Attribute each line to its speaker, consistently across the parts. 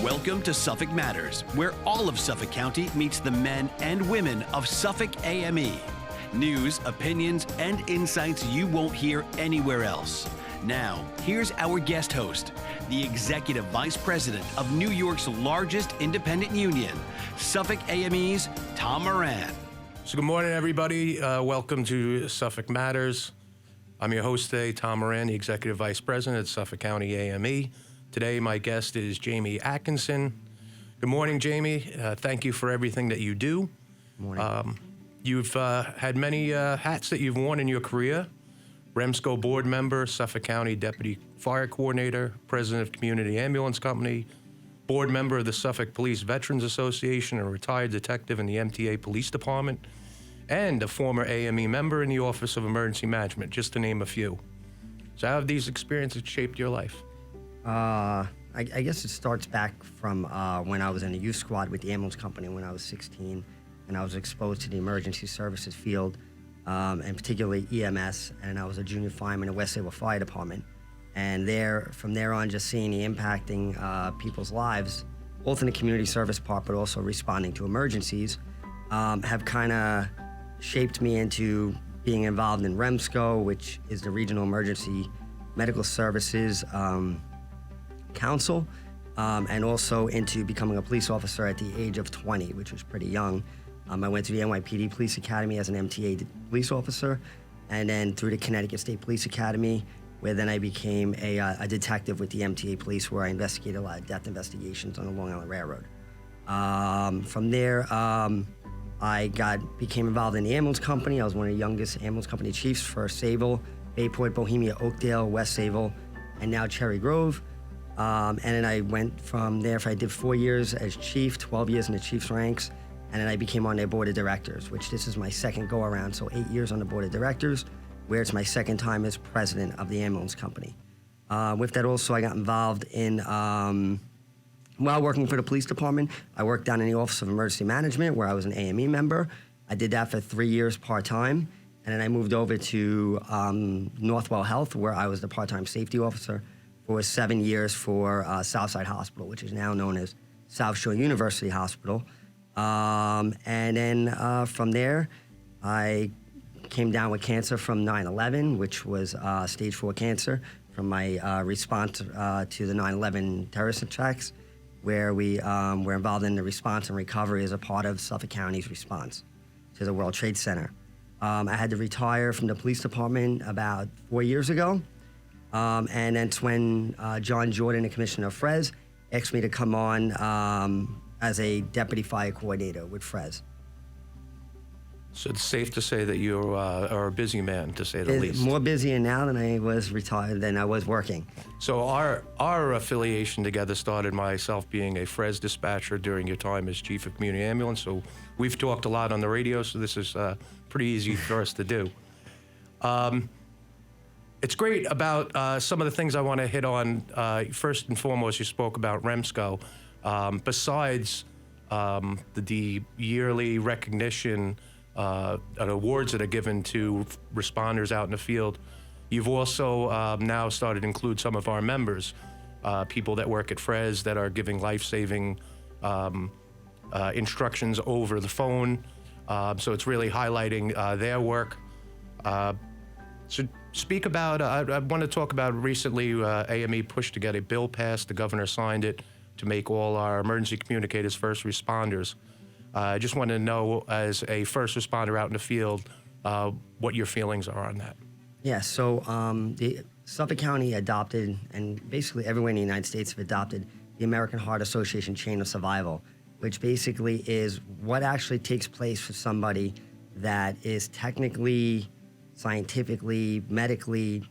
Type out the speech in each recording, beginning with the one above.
Speaker 1: Welcome to Suffolk Matters, where all of Suffolk County meets the men and women of Suffolk AME. News, opinions, and insights you won't hear anywhere else. Now, here's our guest host, the Executive Vice President of New York's largest independent union, Suffolk AME's Tom Moran.
Speaker 2: So good morning, everybody. Welcome to Suffolk Matters. I'm your host today, Tom Moran, the Executive Vice President at Suffolk County AME. Today, my guest is Jamie Atkinson. Good morning, Jamie. Thank you for everything that you do.
Speaker 3: Good morning.
Speaker 2: You've had many hats that you've worn in your career. REMSCO board member, Suffolk County Deputy Fire Coordinator, President of Community Ambulance Company, board member of the Suffolk Police Veterans Association, a retired detective in the MTA Police Department, and a former AME member in the Office of Emergency Management, just to name a few. So how have these experiences shaped your life?
Speaker 3: I guess it starts back from when I was in a youth squad with the ambulance company when I was 16, and I was exposed to the emergency services field, and particularly EMS, and I was a junior fireman in West Sable Fire Department. And from there on, just seeing the impacting people's lives, both in the community service part, but also responding to emergencies, have kind of shaped me into being involved in REMSCO, which is the Regional Emergency Medical Services Council, and also into becoming a police officer at the age of 20, which was pretty young. I went to the NYPD Police Academy as an MTA police officer, and then through the Connecticut State Police Academy, where then I became a detective with the MTA Police, where I investigated a lot of death investigations on the Long Island Railroad. From there, I became involved in the ambulance company. I was one of the youngest ambulance company chiefs for Sayville, Bayport, Bohemia, Oakdale, West Sayville, and now Cherry Grove. And then I went from there. I did 4 years as chief, 12 years in the chief's ranks, and then I became on their board of directors, which this is my second go around, so 8 years on the board of directors, where it's my second time as president of the ambulance company. With that also, I got involved in, while working for the police department, I worked down in the Office of Emergency Management, where I was an AME member. I did that for 3 years part-time, and then I moved over to Northwell Health, where I was the part-time safety officer for 7 years for Southside Hospital, which is now known as South Shore University Hospital. And then from there, I came down with cancer from 9/11, which was stage 4 cancer from my response to the 9/11 terrorist attacks, where we were involved in the response and recovery as a part of Suffolk County's response to the World Trade Center. I had to retire from the police department about 4 years ago. And that's when John Jordan, the commissioner of FRES, asked me to come on as a deputy fire coordinator with FRES.
Speaker 2: So it's safe to say that you are a busy man, to say the least.
Speaker 3: More busy now than I was retired, than I was working.
Speaker 2: So our affiliation together started myself being a FRES dispatcher during your time as chief of community ambulance. So we've talked a lot on the radio, so this is pretty easy for us to do. It's great about some of the things I want to hit on. First and foremost, you spoke about REMSCO. Besides the yearly recognition and awards that are given to responders out in the field, you've also now started to include some of our members, people that work at FRES that are giving life-saving instructions over the phone. So it's really highlighting their work. So speak about, I want to talk about recently AME pushed to get a bill passed. The governor signed it to make all our emergency communicators first responders. I just want to know, as a first responder out in the field, what your feelings are on that.
Speaker 3: Yeah, so the Suffolk County adopted, and basically everywhere in the United States have adopted, the American Heart Association Chain of Survival, which basically is what actually takes place for somebody that is technically, scientifically, medically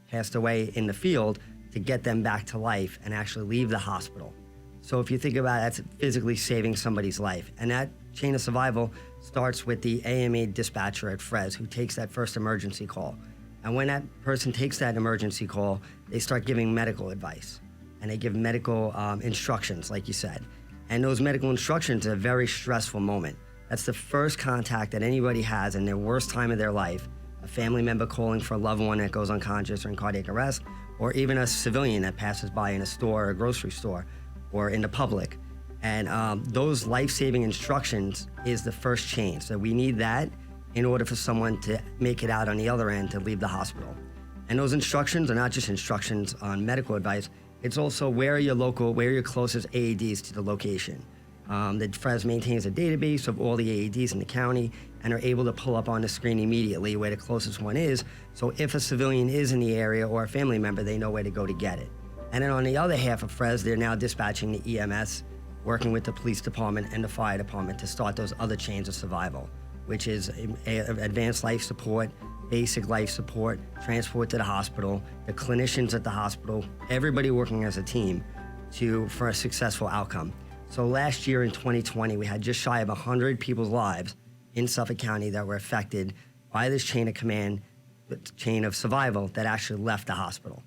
Speaker 3: passed away in the field, to get them back to life and actually leave the hospital. So if you think about it, that's physically saving somebody's life. And that chain of survival starts with the AME dispatcher at FRES, who takes that first emergency call. And when that person takes that emergency call, they start giving medical advice. And they give medical instructions, like you said. And those medical instructions are a very stressful moment. That's the first contact that anybody has in their worst time of their life. A family member calling for a loved one that goes unconscious or in cardiac arrest, or even a civilian that passes by in a store or a grocery store, or in the public. And those life-saving instructions is the first chain. So we need that in order for someone to make it out on the other end to leave the hospital. And those instructions are not just instructions on medical advice, it's also where are your closest AEDs to the location. The FRES maintains a database of all the AEDs in the county and are able to pull up on the screen immediately where the closest one is. So if a civilian is in the area or a family member, they know where to go to get it. And then on the other half of FRES, they're now dispatching the EMS, working with the police department and the fire department to start those other chains of survival, which is advanced life support, basic life support, transport to the hospital, the clinicians at the hospital, everybody working as a team for a successful outcome. So last year in 2020, we had just shy of 100 people's lives in Suffolk County that were affected by this chain of command, chain of survival that actually left the hospital.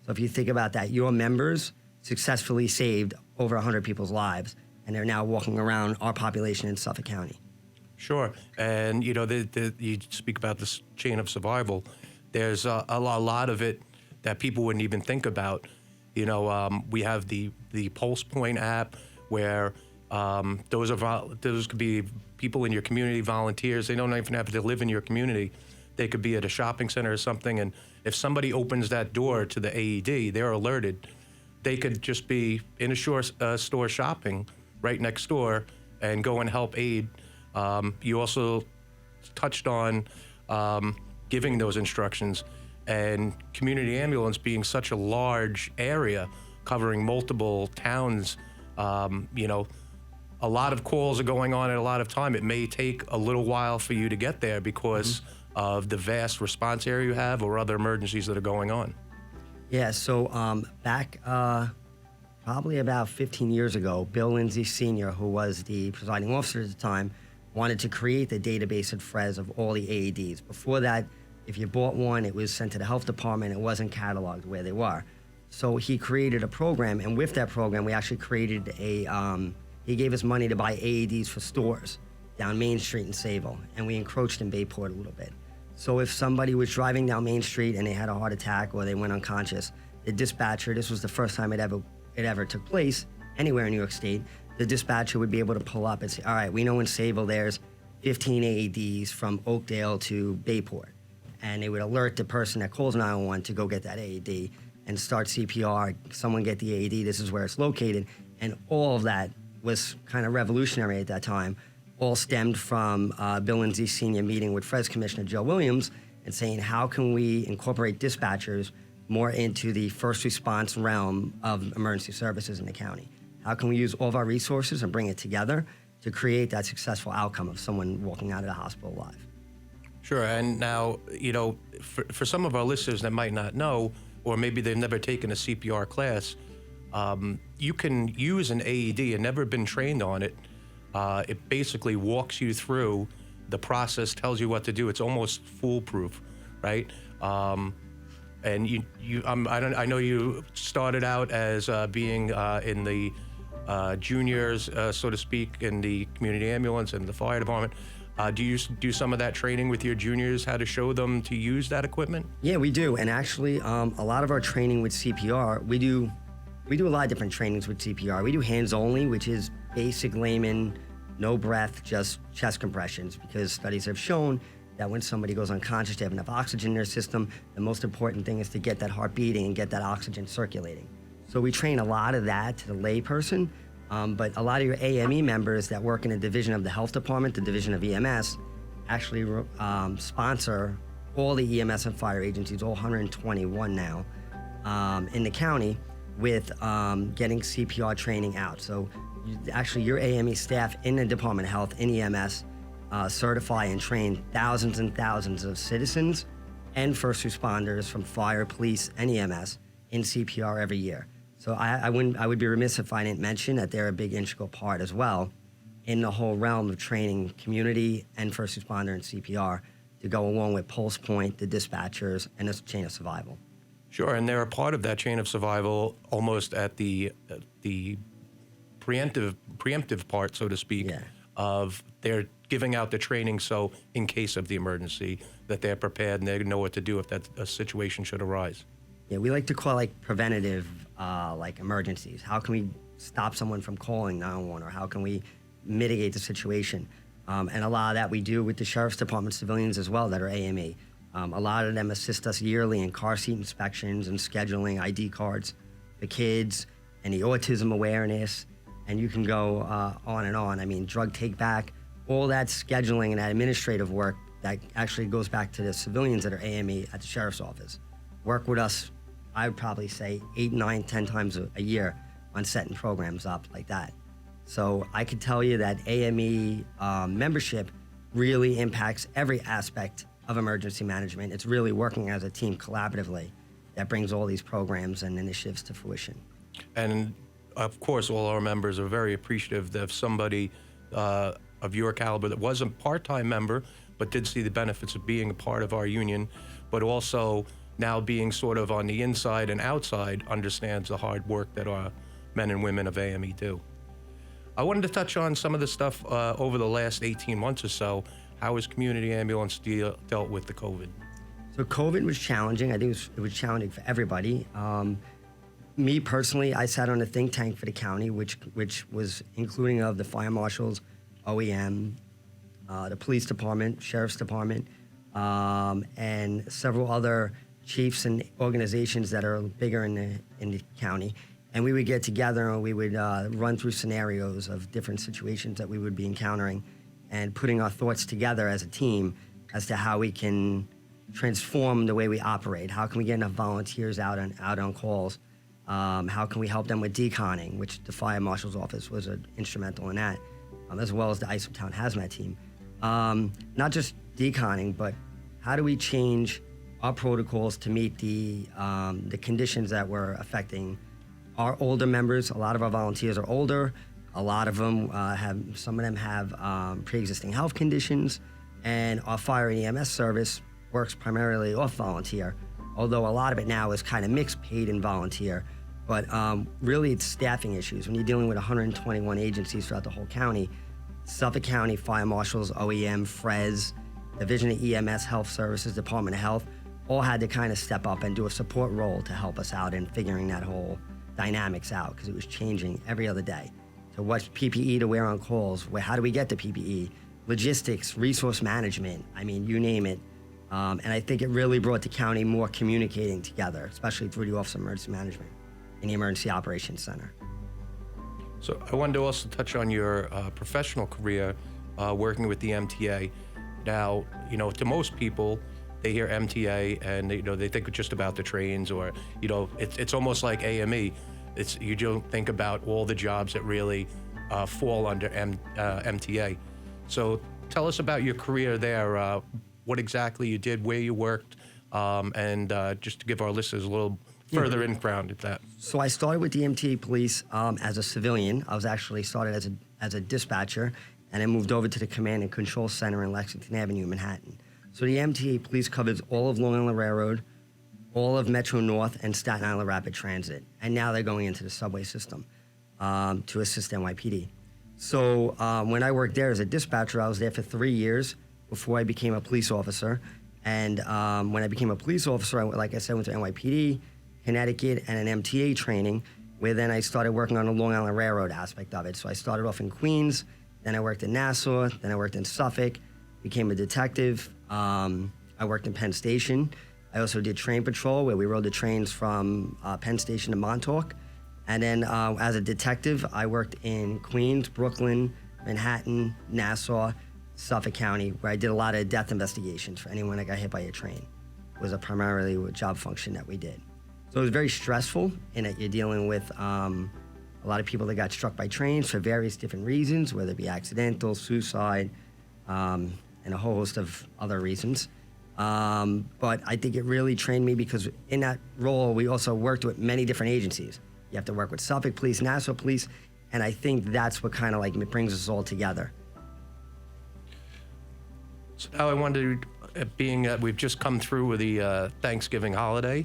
Speaker 3: So if you think about that, your members successfully saved over 100 people's lives, and they're now walking around our population in Suffolk County.
Speaker 2: Sure. And, you speak about this chain of survival. There's a lot of it that people wouldn't even think about. We have the Pulse Point app where those could be people in your community, volunteers. They don't even have to live in your community. They could be at a shopping center or something, and if somebody opens that door to the AED, they're alerted. They could just be in a store shopping right next door and go and help aid. You also touched on giving those instructions, and community ambulance being such a large area covering multiple towns. A lot of calls are going on at a lot of time. It may take a little while for you to get there because of the vast response area you have or other emergencies that are going on.
Speaker 3: Yeah, so back probably about 15 years ago, Bill Lindsay Sr., who was the presiding officer at the time, wanted to create the database at FRES of all the AEDs. Before that, if you bought one, it was sent to the health department. It wasn't cataloged where they were. So he created a program, and with that program, we actually created he gave us money to buy AEDs for stores down Main Street in Sayville, and we encroached in Bayport a little bit. So if somebody was driving down Main Street and they had a heart attack or they went unconscious, the dispatcher, this was the first time it ever took place anywhere in New York State, the dispatcher would be able to pull up and say, all right, we know in Sayville there's 15 AEDs from Oakdale to Bayport. And they would alert the person that calls 911 to go get that AED and start CPR, someone get the AED, this is where it's located. And all of that was kind of revolutionary at that time. All stemmed from Bill Lindsay Sr. meeting with FRES Commissioner Joe Williams and saying, how can we incorporate dispatchers more into the first response realm of emergency services in the county? How can we use all of our resources and bring it together to create that successful outcome of someone walking out of the hospital alive?
Speaker 2: Sure, and now, for some of our listeners that might not know, or maybe they've never taken a CPR class, you can use an AED and never been trained on it. It basically walks you through the process, tells you what to do. It's almost foolproof, right? And I know you started out as being in the juniors, so to speak, in the community ambulance and the fire department. Do you do some of that training with your juniors, how to show them to use that equipment?
Speaker 3: Yeah, we do. And actually, a lot of our training with CPR, we do a lot of different trainings with CPR. We do hands only, which is basic layman, no breath, just chest compressions, because studies have shown that when somebody goes unconscious, they have enough oxygen in their system. The most important thing is to get that heart beating and get that oxygen circulating. So we train a lot of that to the lay person, but a lot of your AME members that work in a division of the health department, the division of EMS, actually sponsor all the EMS and fire agencies, all 121 now, in the county, with getting CPR training out. So actually your AME staff in the Department of Health, in EMS, certify and train thousands and thousands of citizens and first responders from fire, police, and EMS in CPR every year. So I would be remiss if I didn't mention that they're a big integral part as well in the whole realm of training community and first responder and CPR to go along with Pulse Point, the dispatchers, and this chain of survival.
Speaker 2: Sure, and they're a part of that chain of survival almost at the preemptive part, so to speak, of they're giving out the training so in case of the emergency that they're prepared and they know what to do if that a situation should arise.
Speaker 3: Yeah, we like to call it like preventative like emergencies. How can we stop someone from calling 911, or how can we mitigate the situation? And a lot of that we do with the Sheriff's Department civilians as well that are AME. A lot of them assist us yearly in car seat inspections and scheduling ID cards, the kids, and the autism awareness, and you can go on and on. I mean, drug take back, all that scheduling and that administrative work that actually goes back to the civilians that are AME at the Sheriff's Office. Work with us, I would probably say 8, 9, 10 times a year on setting programs up like that. So I could tell you that AME membership really impacts every aspect of emergency management. It's really working as a team collaboratively that brings all these programs and initiatives to fruition.
Speaker 2: And of course, all our members are very appreciative of somebody of your caliber that was a part-time member, but did see the benefits of being a part of our union, but also now being sort of on the inside and outside, understands the hard work that our men and women of AME do. I wanted to touch on some of the stuff over the last 18 months or so. How has community ambulance dealt with the COVID?
Speaker 3: So COVID was challenging. I think it was challenging for everybody. Me personally, I sat on a think tank for the county, which was including of the fire marshals, OEM, the police department, sheriff's department, and several other chiefs and organizations that are bigger in the county. And we would get together and we would run through scenarios of different situations that we would be encountering and putting our thoughts together as a team as to how we can transform the way we operate. How can we get enough volunteers out on calls? How can we help them with deconning, which the fire marshal's office was instrumental in that, as well as the Town Hazmat team. Not just deconning, but how do we change our protocols to meet the conditions that were affecting our older members? A lot of our volunteers are older. A lot of them some of them have pre-existing health conditions, and our fire and EMS service works primarily off volunteer, although a lot of it now is kind of mixed paid and volunteer. But really it's staffing issues. When you're dealing with 121 agencies throughout the whole county, Suffolk County Fire Marshals, OEM, FRES, Division of EMS, Health Services, Department of Health, all had to kind of step up and do a support role to help us out in figuring that whole dynamics out, because it was changing every other day. So what's PPE to wear on calls? How do we get the PPE? Logistics, resource management, I mean, you name it. And I think it really brought the county more communicating together, especially through the Office of Emergency Management in the Emergency Operations Center.
Speaker 2: So I wanted to also touch on your professional career working with the MTA. Now, to most people, they hear MTA and they think just about the trains, or it's almost like AME. You don't think about all the jobs that really fall under MTA. So tell us about your career there. What exactly you did, where you worked, and just to give our listeners a little further background at that.
Speaker 3: So I started with the MTA Police as a civilian. I was actually started as a dispatcher, and I moved over to the Command and Control Center in Lexington Avenue, Manhattan. So the MTA Police covers all of Long Island Railroad, all of Metro North, and Staten Island Rapid Transit. And now they're going into the subway system to assist NYPD. So when I worked there as a dispatcher, I was there for 3 years before I became a police officer. And when I became a police officer, like I said, went to NYPD, Connecticut, and an MTA training, where then I started working on the Long Island Railroad aspect of it. So I started off in Queens, then I worked in Nassau, then I worked in Suffolk, became a detective. I worked in Penn Station. I also did train patrol, where we rode the trains from Penn Station to Montauk. And then as a detective, I worked in Queens, Brooklyn, Manhattan, Nassau, Suffolk County, where I did a lot of death investigations for anyone that got hit by a train. It was primarily a job function that we did. So it was very stressful in that you're dealing with a lot of people that got struck by trains for various different reasons, whether it be accidental, suicide, and a whole host of other reasons. But I think it really trained me, because in that role, we also worked with many different agencies. You have to work with Suffolk Police, Nassau Police, and I think that's what kind of like brings us all together.
Speaker 2: So now I wondered, being that we've just come through with the Thanksgiving holiday,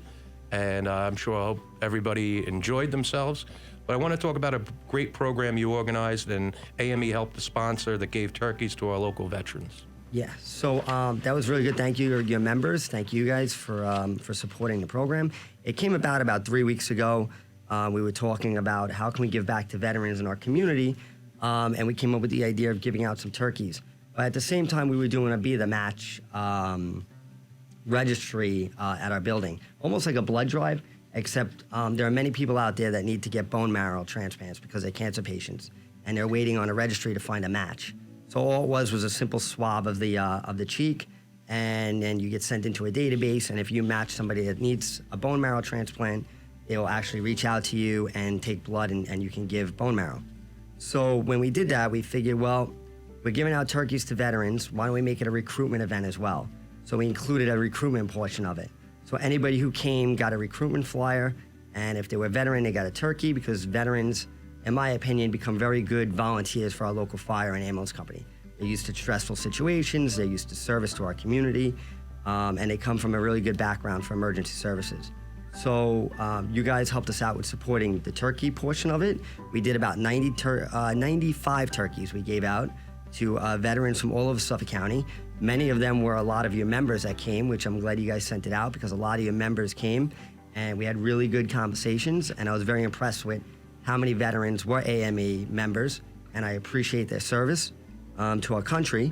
Speaker 2: and I'm sure I hope everybody enjoyed themselves, but I want to talk about a great program you organized and AME helped to sponsor that gave turkeys to our local veterans.
Speaker 3: Yeah, so that was really good. Thank you, your members. Thank you guys for supporting the program. It came about 3 weeks ago. We were talking about how can we give back to veterans in our community, and we came up with the idea of giving out some turkeys. But at the same time, we were doing a Be the Match registry at our building, almost like a blood drive, except there are many people out there that need to get bone marrow transplants because they're cancer patients, and they're waiting on a registry to find a match. So all it was a simple swab of the cheek, and then you get sent into a database, and if you match somebody that needs a bone marrow transplant, they will actually reach out to you and take blood, and you can give bone marrow. So when we did that, we figured, well, we're giving out turkeys to veterans, why don't we make it a recruitment event as well? So we included a recruitment portion of it. So anybody who came got a recruitment flyer, and if they were a veteran, they got a turkey, because veterans, in my opinion, become very good volunteers for our local fire and ambulance company. They're used to stressful situations, they're used to service to our community, and they come from a really good background for emergency services. So you guys helped us out with supporting the turkey portion of it. We did about 95 turkeys we gave out to veterans from all over Suffolk County. Many of them were a lot of your members that came, which I'm glad you guys sent it out, because a lot of your members came, and we had really good conversations, and I was very impressed with how many veterans were AME members, and I appreciate their service to our country,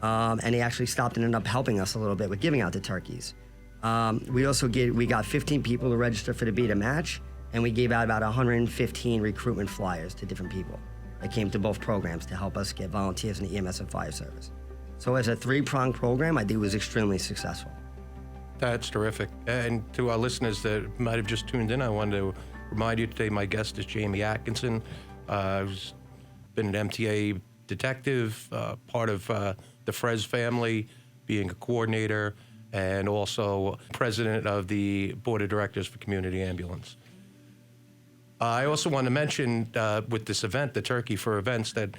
Speaker 3: and they actually stopped and ended up helping us a little bit with giving out the turkeys. We got 15 people to register for the Be the Match, and we gave out about 115 recruitment flyers to different people that came to both programs to help us get volunteers in the EMS and fire service. So as a three-pronged program, I think it was extremely successful.
Speaker 2: That's terrific. And to our listeners that might have just tuned in, I wanted to remind you today my guest is Jamie Atkinson, who's been an MTA detective, part of the Frez family, being a coordinator, and also president of the Board of Directors for Community Ambulance. I also want to mention with this event, the Turkey for Events, that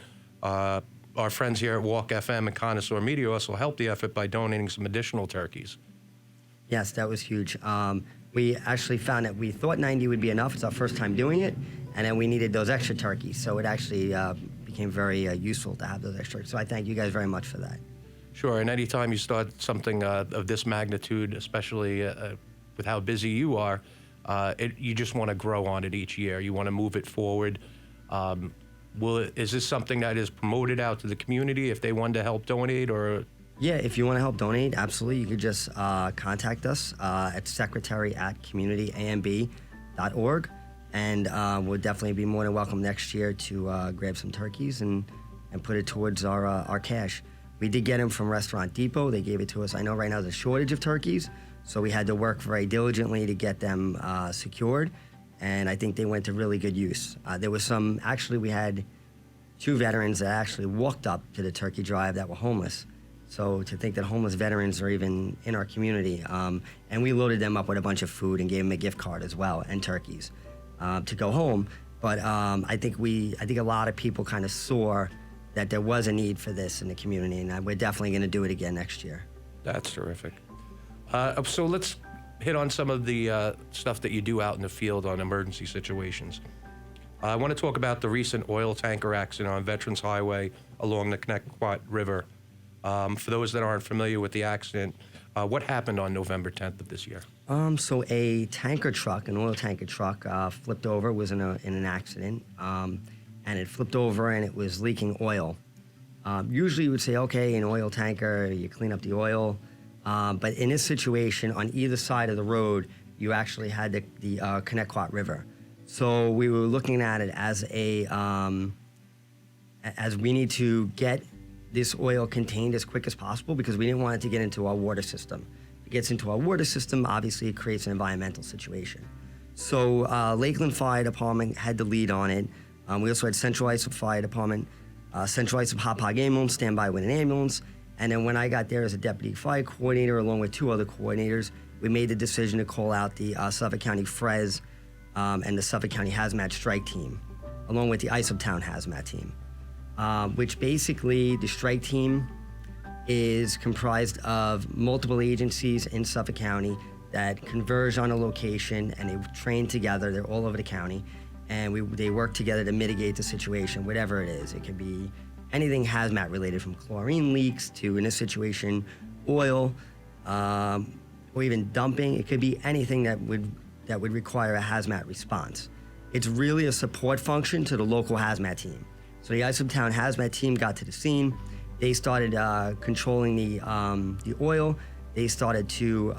Speaker 2: our friends here at Walk FM and Connoisseur Media also helped the effort by donating some additional turkeys.
Speaker 3: Yes, that was huge. We actually found that we thought 90 would be enough. It's our first time doing it, and then we needed those extra turkeys. So it actually became very useful to have those extra. So I thank you guys very much for that.
Speaker 2: Sure, and anytime you start something of this magnitude, especially with how busy you are, you just want to grow on it each year. You want to move it forward. Is this something that is promoted out to the community if they want to help donate, or?
Speaker 3: Yeah, if you want to help donate, absolutely. You could just contact us at secretary@communityamb.org, and we'll definitely be more than welcome next year to grab some turkeys and put it towards our cash. We did get them from Restaurant Depot. They gave it to us. I know right now there's a shortage of turkeys, so we had to work very diligently to get them secured, and I think they went to really good use. There was we had 2 veterans that actually walked up to the turkey drive that were homeless. So to think that homeless veterans are even in our community, and we loaded them up with a bunch of food and gave them a gift card as well, and turkeys to go home. But I think a lot of people kind of saw that there was a need for this in the community, and we're definitely going to do it again next year.
Speaker 2: That's terrific. So let's hit on some of the stuff that you do out in the field on emergency situations. I want to talk about the recent oil tanker accident on Veterans Highway along the Connecticut River. For those that aren't familiar with the accident, what happened on November 10th of this year?
Speaker 3: So a tanker truck, an oil tanker truck, flipped over, was in an accident, and it flipped over and it was leaking oil. Usually you would say, okay, an oil tanker, you clean up the oil. But in this situation, on either side of the road, you actually had the Connecticut River. So we were looking at it as as we need to get this oil contained as quick as possible, because we didn't want it to get into our water system. If it gets into our water system, obviously it creates an environmental situation. So Lakeland Fire Department had the lead on it. We also had Central Islip Fire Department, Central Islip Suffolk Ambulance stand by with an ambulance. And then when I got there as a deputy fire coordinator, along with 2 other coordinators, we made the decision to call out the Suffolk County Frez and the Suffolk County Hazmat Strike Team, along with the Islip Town Hazmat Team, which basically the strike team is comprised of multiple agencies in Suffolk County that converge on a location, and they train together. They're all over the county, and they work together to mitigate the situation, whatever it is. It could be anything hazmat related, from chlorine leaks to, in this situation, oil, or even dumping. It could be anything that would require a hazmat response. It's really a support function to the local hazmat team. So the Isomtown hazmat team got to the scene. They started controlling the oil. They started to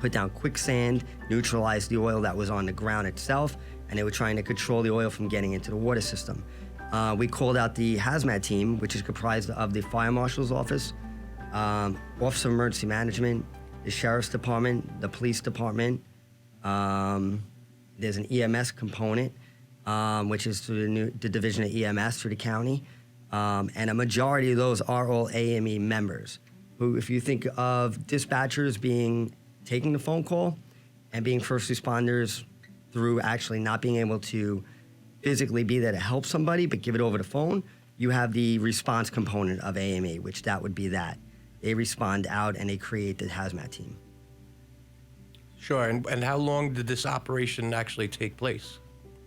Speaker 3: put down quicksand, neutralize the oil that was on the ground itself, and they were trying to control the oil from getting into the water system. We called out the hazmat team, which is comprised of the fire marshal's office, Office of Emergency Management, the Sheriff's Department, the Police Department. There's an EMS component, which is through the Division of EMS through the county. And a majority of those are all AME members, who, if you think of dispatchers taking the phone call and being first responders through actually not being able to physically be there to help somebody, but give it over the phone, you have the response component of AME, which that would be that. They respond out and they create the hazmat team.
Speaker 2: Sure, and how long did this operation actually take place?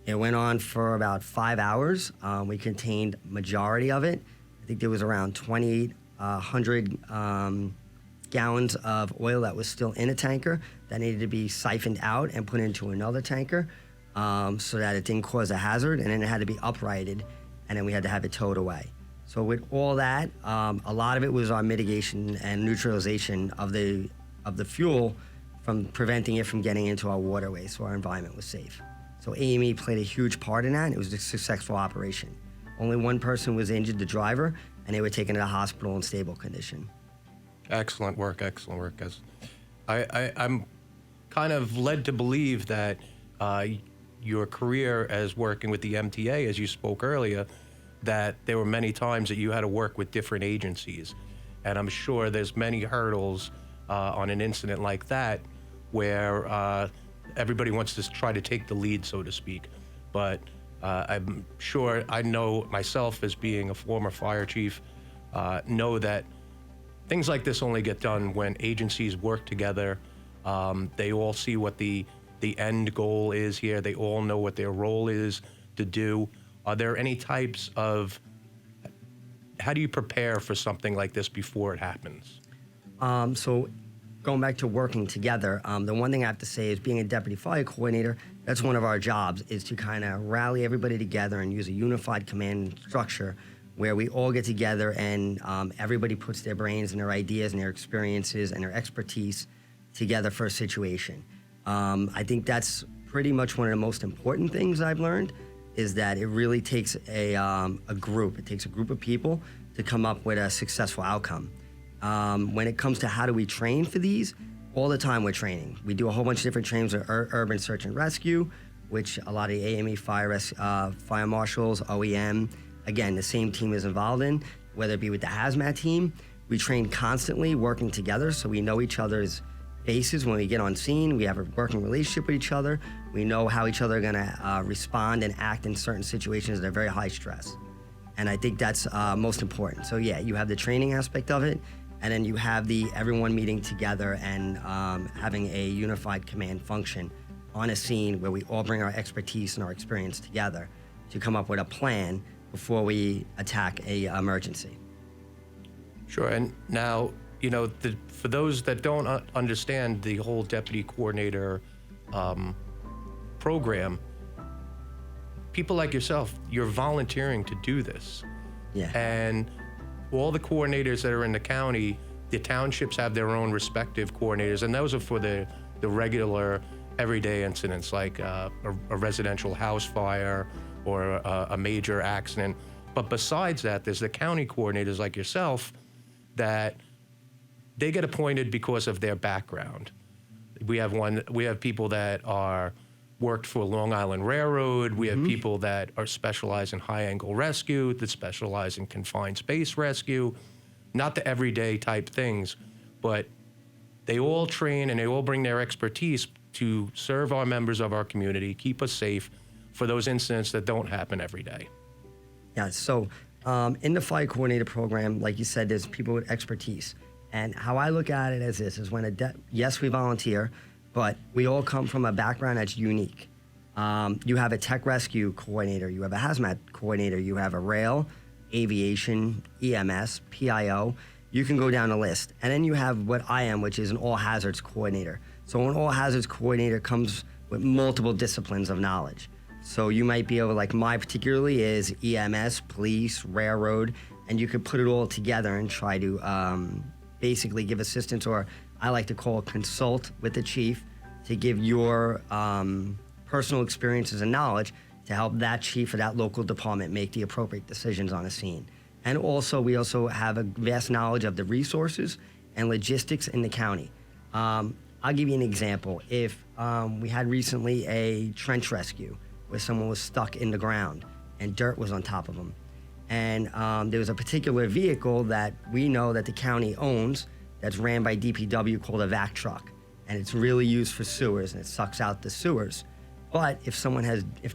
Speaker 3: It went on for about 5 hours. We contained majority of it. I think there was around 2,800 gallons of oil that was still in a tanker that needed to be siphoned out and put into another tanker so that it didn't cause a hazard, and then it had to be uprighted, and then we had to have it towed away. So with all that, a lot of it was our mitigation and neutralization of the fuel from preventing it from getting into our waterways so our environment was safe. So AME played a huge part in that. It was a successful operation. Only one person was injured, the driver, and they were taken to the hospital in stable condition.
Speaker 2: Excellent work, excellent work. I'm kind of led to believe that your career as working with the MTA, as you spoke earlier, that there were many times that you had to work with different agencies. And I'm sure there's many hurdles on an incident like that where everybody wants to try to take the lead, so to speak. But I'm sure, I know myself as being a former fire chief, know that things like this only get done when agencies work together. They all see what the end goal is here. They all know what their role is to do. Are there any types of, how do you prepare for something like this before it happens?
Speaker 3: So going back to working together, the one thing I have to say is being a deputy fire coordinator, that's one of our jobs, is to kind of rally everybody together and use a unified command structure where we all get together and everybody puts their brains and their ideas and their experiences and their expertise together for a situation. I think that's pretty much one of the most important things I've learned, is that it really takes a group. It takes a group of people to come up with a successful outcome. When it comes to how do we train for these, all the time we're training. We do a whole bunch of different trainings with urban search and rescue, which a lot of the AME fire marshals, OEM, again, the same team is involved in, whether it be with the hazmat team. We train constantly working together so we know each other's faces when we get on scene. We have a working relationship with each other. We know how each other are gonna respond and act in certain situations that are very high stress. And I think that's most important. So yeah, you have the training aspect of it, and then you have everyone meeting together and having a unified command function on a scene where we all bring our expertise and our experience together to come up with a plan before we attack a emergency.
Speaker 2: Sure, and now, you know, for those that don't understand the whole deputy coordinator program, people like yourself, you're volunteering to do this.
Speaker 3: Yeah.
Speaker 2: And all the coordinators that are in the county, the townships have their own respective coordinators, and those are for the regular everyday incidents like a residential house fire or a major accident. But besides that, there's the county coordinators like yourself that they get appointed because of their background. We have people that are worked for Long Island Railroad. We have people that are specialized in high-angle rescue, that specialize in confined space rescue, not the everyday type things, but they all train and they all bring their expertise to serve our members of our community, keep us safe for those incidents that don't happen every day.
Speaker 3: Yeah, so in the fire coordinator program, like you said, there's people with expertise. And how I look at it as this is when yes, we volunteer, but we all come from a background that's unique. You have a tech rescue coordinator, you have a hazmat coordinator, you have a rail, aviation, EMS, PIO. You can go down the list. And then you have what I am, which is an all hazards coordinator. So an all hazards coordinator comes with multiple disciplines of knowledge. So you might be able, like my particularly is EMS, police, railroad, and you could put it all together and try to basically give assistance, or I like to call consult with the chief to give your personal experiences and knowledge to help that chief or that local department make the appropriate decisions on a scene. And also, we also have a vast knowledge of the resources and logistics in the county. I'll give you an example. If we had recently a trench rescue where someone was stuck in the ground and dirt was on top of them, and there was a particular vehicle that we know that the county owns that's ran by DPW called a vac truck, and it's really used for sewers, and it sucks out the sewers. But if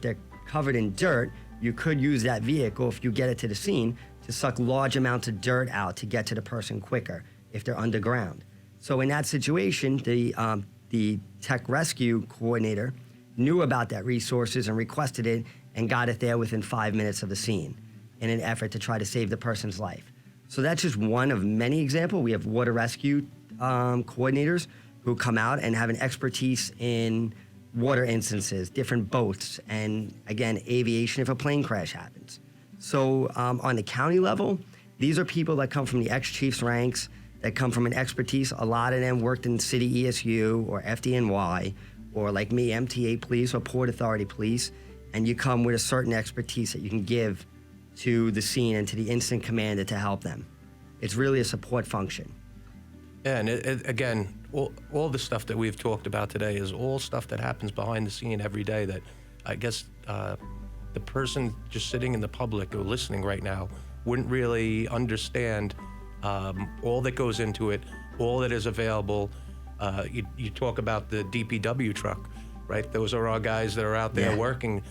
Speaker 3: they're covered in dirt, you could use that vehicle, if you get it to the scene, to suck large amounts of dirt out to get to the person quicker if they're underground. So in that situation, the tech rescue coordinator knew about that resources and requested it and got it there within 5 minutes of the scene in an effort to try to save the person's life. So that's just one of many examples. We have water rescue coordinators who come out and have an expertise in water instances, different boats, and again, aviation if a plane crash happens. So on the county level, these are people that come from the ex-chief's ranks, that come from an expertise. A lot of them worked in city ESU or FDNY, or like me, MTA police or Port Authority police, and you come with a certain expertise that you can give to the scene and to the incident commander to help them. It's really a support function.
Speaker 2: Yeah, and again, all the stuff that we've talked about today is all stuff that happens behind the scene every day that I guess the person just sitting in the public or listening right now wouldn't really understand all that goes into it, all that is available. You talk about the DPW truck, right? Those are our guys that are out there working,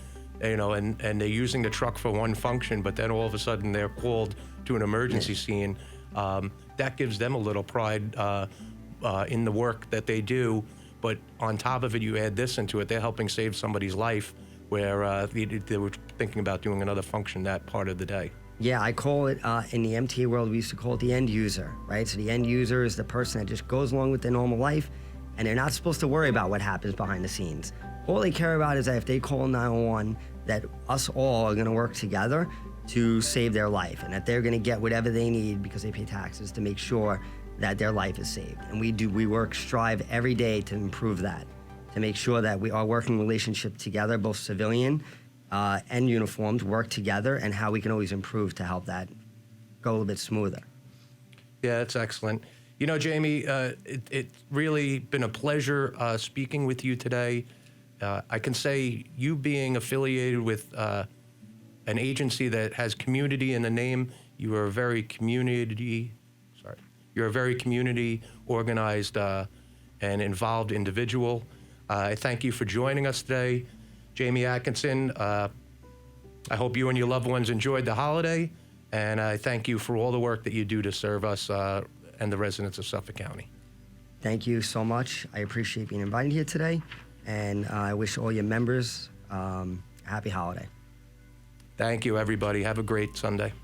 Speaker 2: you know, and they're using the truck for one function, but then all of a sudden they're called to an emergency scene. That gives them a little pride in the work that they do. But on top of it, you add this into it, they're helping save somebody's life where they were thinking about doing another function that part of the day.
Speaker 3: Yeah, I call it, in the MTA world, we used to call it the end user, right? So the end user is the person that just goes along with their normal life, and they're not supposed to worry about what happens behind the scenes. All they care about is that if they call 911, that us all are gonna work together to save their life, and that they're gonna get whatever they need because they pay taxes to make sure that their life is saved. And we strive every day to improve that, to make sure that our working relationship together, both civilian and uniformed, work together, and how we can always improve to help that go a little bit smoother.
Speaker 2: Yeah, that's excellent. You know, Jamie, it's really been a pleasure speaking with you today. I can say you being affiliated with an agency that has community in the name, you are a very community organized and involved individual. I thank you for joining us today. Jamie Atkinson, I hope you and your loved ones enjoyed the holiday, and I thank you for all the work that you do to serve us and the residents of Suffolk County.
Speaker 3: Thank you so much. I appreciate being invited here today, and I wish all your members a happy holiday.
Speaker 2: Thank you, everybody. Have a great Sunday.